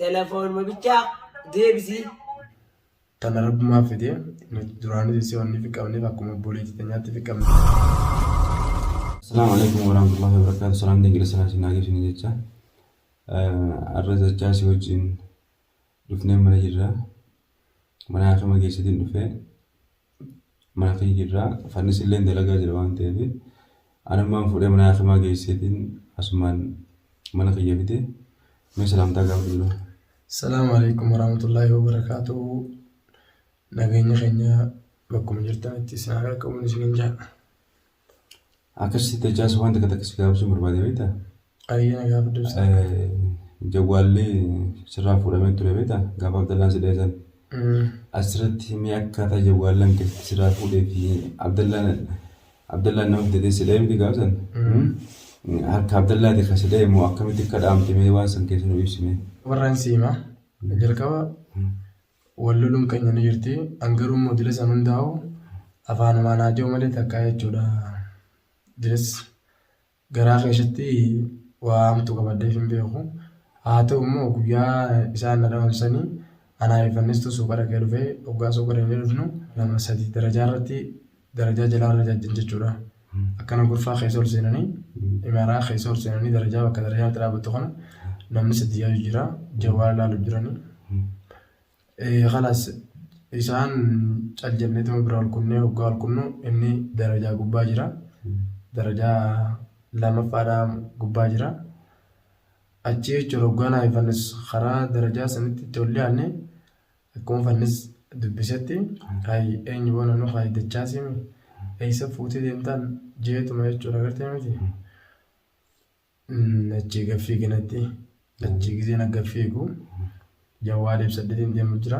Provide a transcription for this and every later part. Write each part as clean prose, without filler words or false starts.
Telefoon bichaa deebisii. Tana rabbumaa fidee duraanii isii wanni fi qabneef akkuma obboleetti nyaatti fi qabne. Assalamualaikum warahmatullahi wabarakatuh. Salam dengil salam sinagi sini jecha. Arra jecha si wajjin dhufnee mana jirra. Mana akkama geessitiin dhufee mana fi jirra. Fannis illee dalagaa jira waan ta'eef anammaan fuudhee mana akkama geessitiin asumaan mana kiyya fide. Mee salaamtaa gaafa jiru. Assalamualaikum warahmatullahi wabarakatuh. Nageenya keenya bakkuma jirtanitti isin haa qaqqabuun isiniin jedha. Akkasitti jechaas wanta akkasii gaafachuu barbaade beektaa? Ayyaana gaafa dubsa. Jawwaallee sirraa fuudhamee ture beektaa? Gaafa Abdallaan si dheesan. Asirratti mi'a akkaataa jawwaallaan keessatti sirraa fuudhee fi Abdallaan nama fidetee si dheemti gaafsan. Harka Abdallaati akka si dheemu akkamitti akka dhaamtimee waan san keessa nu ibsime. Warraan siimaa jalqaba walloluun keenya ni jirti. Angaruu immoo dila san hundaa'u afaan maanaajoo malee takkaa jechuudha. Dilas garaa keessatti waa hamtu qabaddeef hin beeku. Haa ta'u immoo guyyaa isaan na dhaamsanii anaa eefannistu suuqa dhaqee dhufee waggaa suuqa dhaqee dhufnu 2-3 darajaa irratti darajaa jalaa irra jajjan jechuudha. Akkana gurfaa keessa ol seenanii imaaraa keessa ol seenanii darajaa bakka darajaa itti dhaabbattu kana namni 3 yaa'u jira. Jawwaala ilaalu jiranii. Khalaas isaan caljabneetuma bira ol kunnee waggaa ol kunnu inni darajaa gubbaa jira. Darajaa lamaffaadhaa gubbaa jira. Achi jechuudha waggaa naa fannis karaa darajaa sanitti itti ol dhiyaanne akkuma fannis dubbisetti hayi eenyu boona nu hayi dachaasimi eessa fuutee deemtaan jeetuma jechuudha agartee miti. Achi gaffii kanatti achi giseen akka fiigu jawwaaleef 8 deemu jira.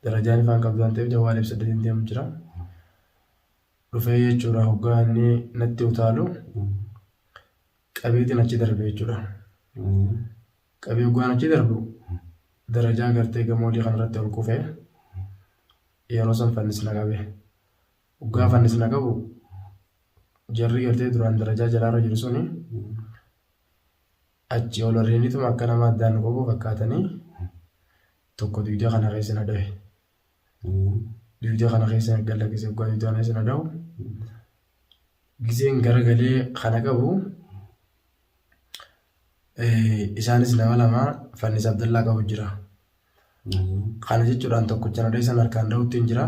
Darajaan ifaan qabdu waan ta'eef jawwaaleef 8 deemu jira. Dhufee jechuudha waggaa inni natti utaalu qabeetiin achi darbe jechuudha. Qabee waggaan achi darbu darajaa gartee gamoolii kanarratti ol kufee yeroo san fannis na qabe. Waggaa fannis na qabu jarri gartee duraan darajaa jalaarra jiru suni achi ol warreeniituma akka nama addaan qabu fakkaatanii tokko dugda kana keessa na dhahe. Dugda kana keessa galakkise waggaa dugda kana keessa na dhahu. Giseen garagalee kana qabu isaanis nama lama fannis Abdallaa qabu jira. Kana jechuudhaan tokkicha na dhahe san harkaan dhahuutti hin jira.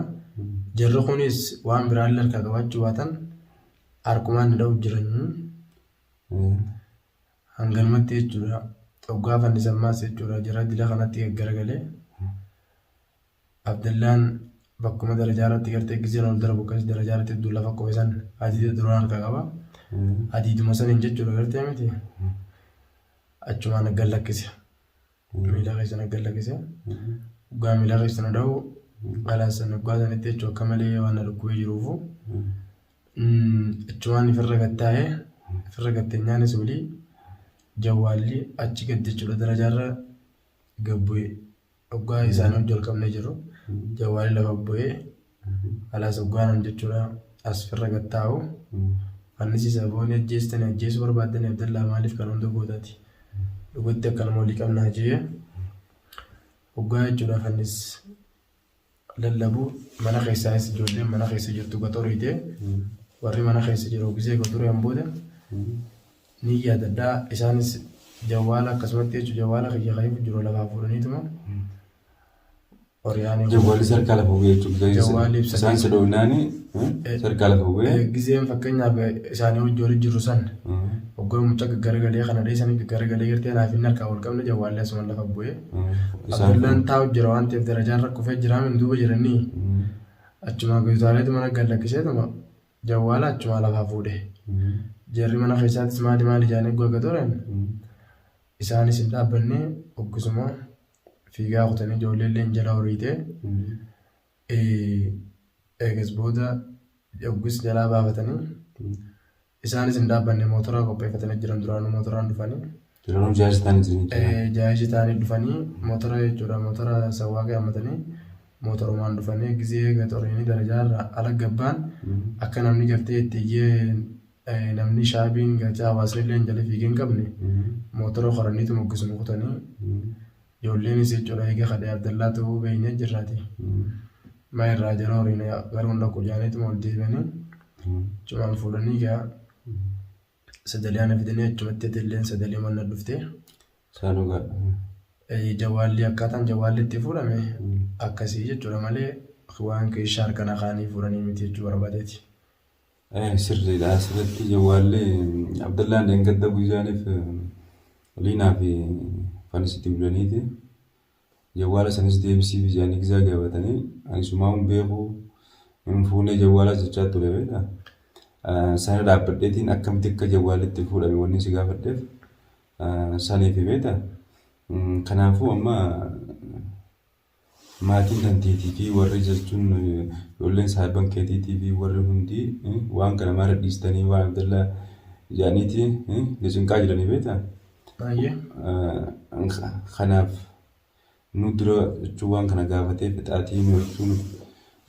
Jarri kunis waan biraan harkaa qabaachuu baatan harkumaan na dhahu jiran. Hangalmatti jechuudha waggaa fannis ammaas jechuudha jira dila kanatti garagalee Abdallaan bakkuma darajaa irratti gartee giseen ol darbu akkas darajaa irratti iddoo lafa qofisan adii duraan harkaa qaba. Adiiduma saniin jechuudha gartee miti. Achumaan gallakkise. Miila keessa na gallakkise. Waggaa miila keessa na dhahu qalaasan waggaa sanitti jechuudha akka malee waan na dhukkubee jiruufu. Achumaan ifirra gattaa'ee ifirra gattee nyaanis olii jawwaalli achi gad jechuudha darajaarra gabbu'ee. Waggaa isaanii hojii ol qabnee jiru. Jawwaalli lafa bu'ee alaas waggaan jechuudha as firra gattaa'u. Fannis isa boonii ajjeestanii ajjeesuu barbaadanii Abdallaa maaliif kan hunda gootaati. Dhugatti akkanuma olii qabnaa jee waggaa jechuudha fannis lallabuu mana keessaas ijoolleen mana keessa jirtu gaxoriite warri mana keessa jiru gisee gaxoree booda ni yaadadhaa isaanis jawwaala akkasumatti jechuudha jawwaala kiyya kayif jiru lafaa fuudhaniituma. Jawwaalli sarkaa lafa bu'ee jechuudha. Isaan sadoonaani sarkaa lafa bu'ee. Giseen fakkeenyaaf isaanii hojii waliin jiru san waggaa mucaa garagalee kana dheesanii garagalee gartee naaf inni harkaa wal qabne jawwaalli asuma lafa bu'ee. Abdallaan taa'u jira waan ta'eef darajaan rakkufee jiraamin duuba jiranii achuma guyyaaleetu mana gallakkiseetuma jawwaala achuma lafaa fuudhe. Jarri mana keessaattis maali jaanii gogga turan isaanis hin dhaabbanne oggusuma fiigaa kutanii ijoollee illee jala horiite eegas booda oggus jalaa baafatanii isaanis hin dhaabbanne mootoraa qopheeffatanii jiran duraanuu mootoraan dhufanii. Jaayisi ta'anii dhufanii mootora jechuudha mootora sawwaaqee hammatanii mootorumaan dhufanii gisee gaxoriinii darajaarra ala gabbaan akka namni gartee itti iyyee namni shaabiin gachaa hawaasni illee jala fiigee hin qabne mootora qoraniitu moggisuma kutanii ijoolleen isii jechuudha egaa kadhee Abdallaa ta'uu beeknee jirraati. Maa irraa jala horiin gara hunda qujaaniitu ol deebianii cumaan fuudhanii egaa sadalee ana fidanii achumatti illee sadalee manna dhuftee. Saalugaa. Jawaalli akkaataan jawaalli itti fuudhame akkasii jechuudha malee waan keessa harkana kaanii fuudhanii miti jechuu barbaadeeti. Sirriidha. Asirratti jawaalli Abdallaan Deengadda Guyyaaniif Liinaa fi Fanisitti bulaniiti. Jawwaala sanis deebisii fi jaanii gizaa gaafatanii anisumaa hin beeku hin fuunee jawwaala jechaa ture beektaa. Sana dhaabbadheetiin akkamitti akka jawwaalli itti fuudhame wanni si gaafadheef saniif beektaa. Kanaafuu amma maatiin danteetii fi warri jechuun ijoolleen saahiban keetiitii fi warri hundi waan kana maara dhiistanii waan Abdallaa jaaniitii cinqaa jiranii beektaa. Kanaaf nu dura jechuun waan kana gaafatee fixaatii jechuun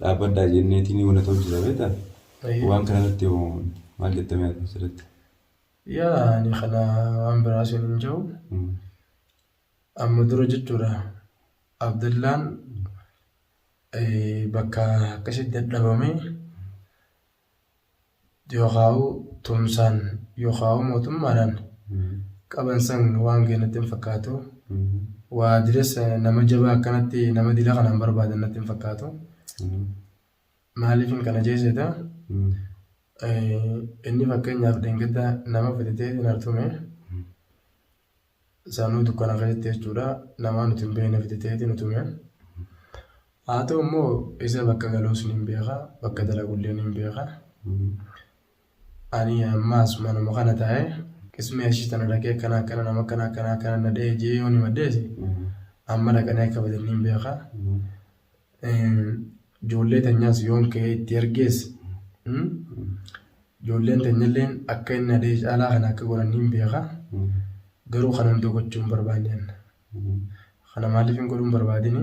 dhaabbaddaa jenneetiin wanta ta'u jira beektaa. Waan kanarratti maal jettamee asirratti? Ani kana waan biraas hin jiru. Amma dura jechuudha Abdallaan bakka akkasitti dadhabame yookaan tumsaan yookaan mootummaadhaan qaban san waan keenyatti hin fakkaatu. Waa diras nama jabaa akkanatti nama dila kanaan barbaadan natti hin fakkaatu. Maaliif kana jeesedha? Inni fakkeenyaaf Deengadda nama fidetee hin artume. Saanuu dukkana keessatti jechuudha nama nuti hin beekne fidetee nutume. Haa ta'u immoo isa bakka galuus ni beeka bakka dalagullee ni beeka. Ani ammaas manuma kana taa'ee qismee ashii tana dhaqee kana nama kana na dhahee jee yoo ni maddeesi amma dhaqanii akka badan ni beeka. Ijoollee teenyaas yoon ka'ee itti ergees ijoolleen teenyalleen akka inni adee caalaa kana akka godhan ni beeka. Garuu kana hundi gochuun barbaadeen. Kana maaliif hin godhuun barbaadini?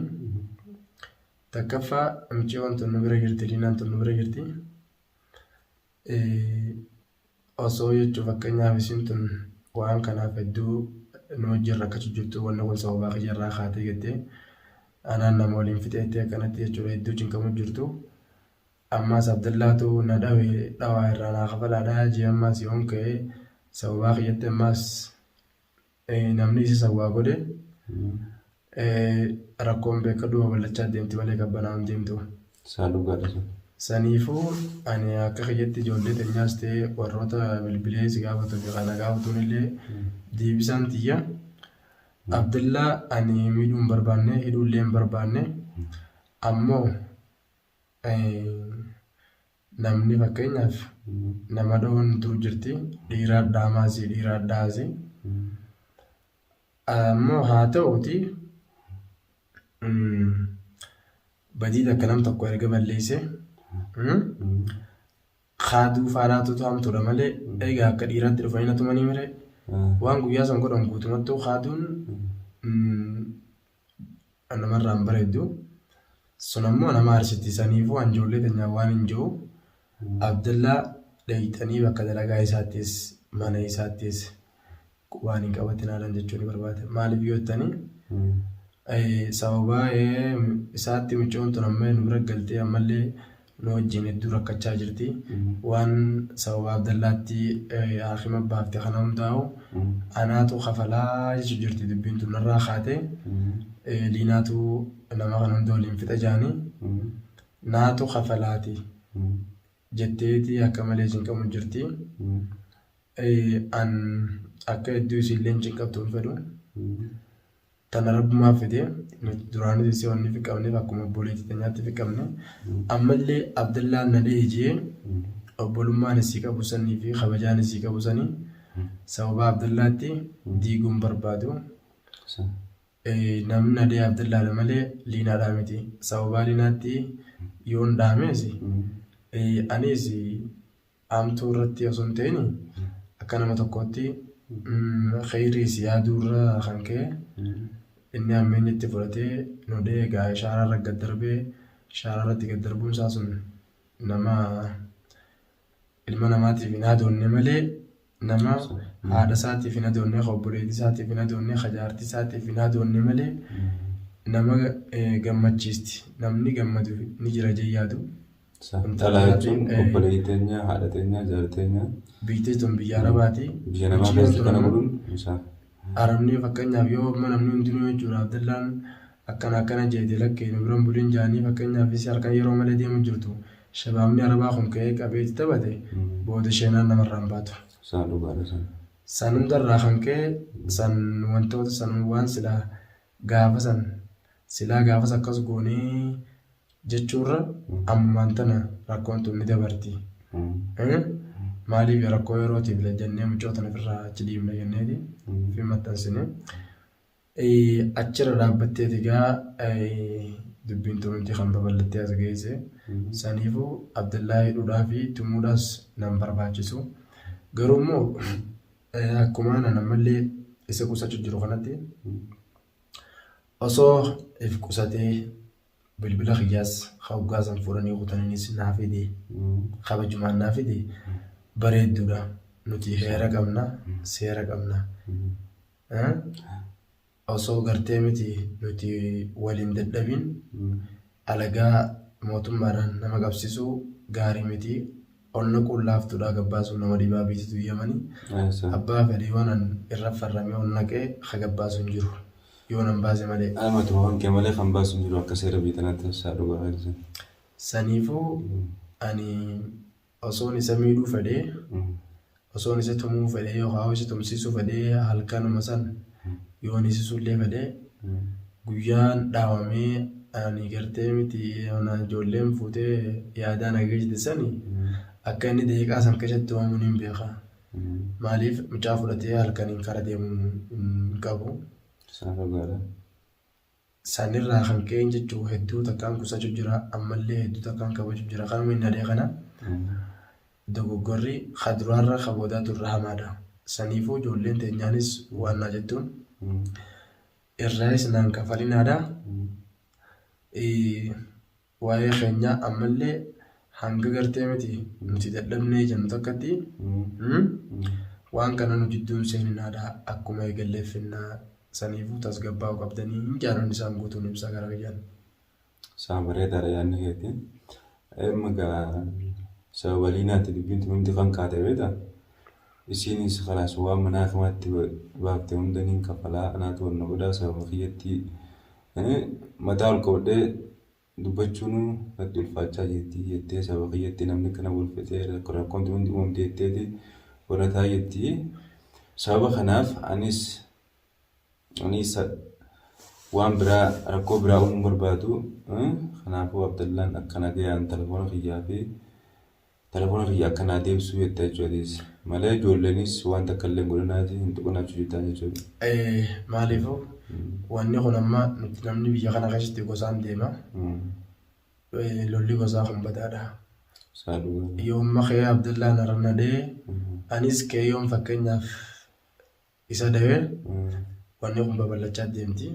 Takkaffaa michee wantoonni nu bira jirti, diinaan tun nu bira jirti. Osoo jechuun fakkeenyaaf isiin tun waan kanaaf hedduu nu wajjin rakkachuu jirtu wanna kun sababa kiyyarraa kaatee jettee anaan nama waliin fixeettee akkanatti jechuudha hedduu cinqamu jirtu. Ammaas Abdallaatu na dhawaa irraa naa kafalaadhaa jee ammaas yoon ka'ee sababa kiyyatti ammaas namni isi sawwaa godhe rakkoon beeka duuba bal'achaa deemti malee qabbanaa hin deemtu. Saniifuu ani akka kiyyatti ijoollee teenyaas ta'ee warroota bilbilee si gaafatu fi kana gaafatuun illee deebisaan tiyya. Abdallaa ani miidhuu hin barbaanne hidhuu illee hin barbaanne ammoo namni fakkeenyaaf nama dhahuun dur jirti dhiiraa dhaamaasii dhiiraa dhaasii. Ammoo haa ta'uuti badii takka nam tokko erga balleesse haaduu faadhaatu hamtuudha malee egaa akka dhiiraatti dhufanii na tumanii mire waan guyyaa san godhan guutumattuu haaduun namarraa hin bareeddu. Sun ammoo nama arsittisaniifuu an ijoollee teenyaa waan hin jiru Abdallaa dheeyxanii bakka dalagaa isaattis mana isaattis waan hin qabatin haalan jechuun ni barbaada. Maaliif yoo jettanii sababaa isaatti michoon tun amma nu bira galtee ammallee nu wajjin hedduu rakkachaa jirti. Waan sababa Abdallaatti haakima baafte kana hundaa'u anaatu kafalaa jechuu jirti dubbiin tun narraa kaatee liinaatu nama kana hunda waliin fixa jaanii naatu kafalaati jetteeti akka malee cinqamu jirti. An akka hedduu isiillee cinqabtuun fedhu tana rabbumaaf fide nuti duraanis isii wanni fiqqabneef akkuma obboleettii teenyaatti fiqqabne ammallee Abdallaan na dhahee obbolummaan isii qabu sanii fi kabajaan isii qabu sanii sababa Abdallaatti diiguun barbaadu. Namni na dhahee Abdallaadha malee liinaadhaa miti. Sababa liinaatti yoon dhaamees anis amtuu irratti osoo hin ta'in akka nama tokkootti khayriis yaadurra kan ka'e inni ammeen itti fudhatee nu dhahee egaa shaararra gad darbee shaararratti gad darbuun isaa sun nama ilma namaatiif hin haadoonne malee nama haadha isaatiif hin adoonne, obboleettii isaatiif hin adoonne, jaartii isaatiif hin adoonne malee nama gammachiisti. Namni gammadu ni jira jeyyaatu. Dhalaa jechuun obboleettii teenya, haadha teenya, jaartii teenya. Biyyi tun biyya Arabaati. Biyya namaa keessatti kana godhuun isaa. Arabni fakkeenyaaf yoo namni hundinuu jechuudha Abdallaan akkana jeete lakkee nu biran buliin jaanii fakkeenyaaf isi harkaan yeroo malee deemu jirtu. Shabaabni Arabaa kun ka'ee qabeetti taphate booda sheenaan namarraan baatu. Isaan dhugaadha san. San hundarraa kan ka'e san wantoota san waan silaa gaafas akkas goonee jechuurra ammaan tana rakkoon tun ni dabarti. Maaliif rakkoo yerootiif jennee mucoota ofirraa achi dhiibna jenneeti fi maxxansine. Achirra dhaabbatteeti egaa dubbiin turuunti kan babal'attee as geesse. Saniifuu Abdullaahi dhudhaa fi tumuudhaas nan barbaachisu. Garuu immoo akkuma namallee isa qusachuu jiru kanatti osoo if qusatee bilbila kiyyaas hawwaasan fuudhanii kutaniinis naa fide kabajumaan naa fide bareedduudha. Nuti heera qabna, seera qabna. Osoo gartee miti nuti waliin dadhabin alagaa mootummaadhaan nama qabsiisuu gaarii miti. Onna qullaaftuudha gabbaasuun nama dhibaa biititu yamanii. Abbaa fedhii waan irra farramee onna qee hagabbaasuun jiru. Yoo nan baase malee. Amatu waan kee malee kan baasuun jiru akka seera biitanaatti isaa dhugaa jiru. Saniifuu ani osoon isa miidhuu fedhee osoon isa tumuu fedhee yookaan isa tumsiisuu fedhee halkanuma san yoon isisullee fedhee guyyaan dhaawamee ani gartee miti ijoolleen fuutee yaadaan ageejjite sani akka inni deeqaa san keessatti waamuun hin beeka. Maaliif mucaa fudhatee halkaniin kara deemuu hin qabu. Sanirraa kan ka'een jechuun hedduu takkaan qusachuu jira ammallee hedduu takkaan kabajuu jira. Kanuma hin adee kana dogoggorri kaduraarra kaboodaatu irra hamaadha. Saniifuu ijoolleen teenyaanis waannaa jettuun irraas naan kafalinaadha. Waa'ee keenyaa ammallee hanga gartee miti nuti dadhabnee jennu takkatti waan kana nu jidduun seeninaadha akkuma eegalleeffinnaa. Saniifuu tasgabbaa'uu qabdanii hin jaalonni isaan guutuun ibsaa gara gayyaan. Isaan bareedaadha yaadni keetiin. Egaa sababaliinaatti dubbiin tumamti kan kaatee beektaa? Isiinis kalaas waan manaa kamatti baaftee hundaniin kafalaa anaatu wanna godhaa sababa kiyyatti mataa ol qabdee dubbachuun natti ulfaachaa jirti jettee sababa kiyyatti namni kana bulfatee rakkoon hundi uumamte jetteeti godhataa jetti. Sababa kanaaf anis waan biraa rakkoo biraa uumuu barbaadu. Kanaafuu Abdallaan akkana gayaan telefoona kiyyaa akkanaa deebisuu jettaa jechuudha. Malee ijoolleenis waan takka illee godhanaati hin tuqunachuu jettaa jechuudha. Maaliifuu wanni kun amma namni biyya kana keessatti gosaan deema. Lolli gosaa kun badaadha. Yoomma kee Abdallaan arnadee anis kee yoom fakkeenyaaf isa dawee wanni kun babal'achaa deemti.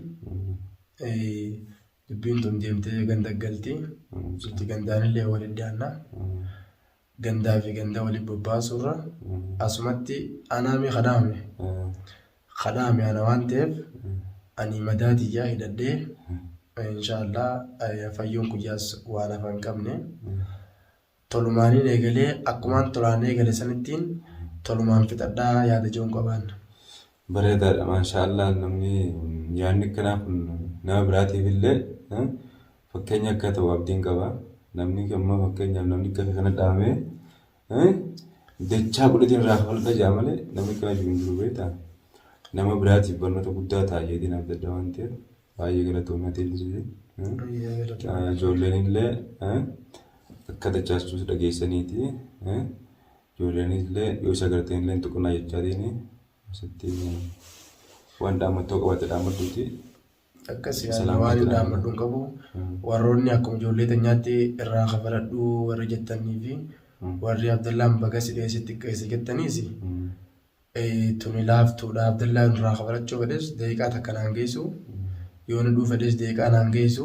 Dubbiin tun deemtee ganda galti. Itti gandaanillee waliin daannaa. Gandaa fi gandaa waliin bobbaasurra asumatti anaami kadhaame ana waan ta'eef ani madaatiyyaa hidhadhee inshaallah fayyoon guyyaas waan hafa hin qabne tolumaaniin eegalee akkumaan tolaan eegale sanittiin tolumaan fixadhaa yaada jiruun qabaan. Bareedaadha maashaallah namni yaadni kanaaf nama biraatiif illee fakkeenya akka ta'u abdiin qaba. Namni amma fakkeenyaaf namni akka kana dhaabee dachaa godhatiin raafaludha jaa malee namni kana jiru hin jiru beektaa. Nama biraatiif barnoota guddaa taa'eetiin abdadda waan ta'eef baay'ee galatoomaa illee. Ijoolleen illee akka dachaastuus dhageessaniiti. Ijoolleen illee yoo isa garteen illee tuqunaa jechaatiin asitti waan dhaammattoo qabate dhaammadduuti. Akkasii waan dhaammadduun qabu warroonni akkuma ijoollee teenyaatti irraa kafaladhuu warri jettanii fi warri Abdallaan baga sideesitti qeesse jettaniis tuni laaftuudha. Abdallaan irraa kafalachuu fedhes deeqaa takka naan geessu yoo nu dhuufedhes deeqaa naan geessu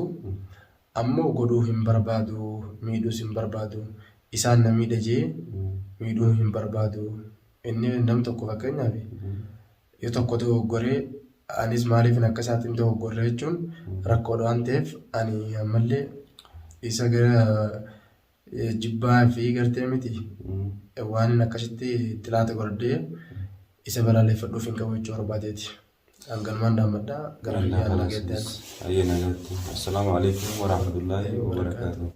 ammoo godhuu hin barbaadu miidhuus hin barbaadu isaan na miidha jee miidhuu hin barbaadu inni nam tokko fakkeenyaaf yoo tokko dogoggoree anis maaliif akka isaatiin dogoggoree jechuun rakkoodha waan ta'eef ani ammallee isa gara jibbaa fi gartee miti waan akkasitti tilaata godhee isa balaaleffadhuuf hin qabu jechuu barbaadeeti. Anggalmaan daammadhaa gara biyyaa nagaatti. Assalamu alaikum warahmatullahi wabarakatuh.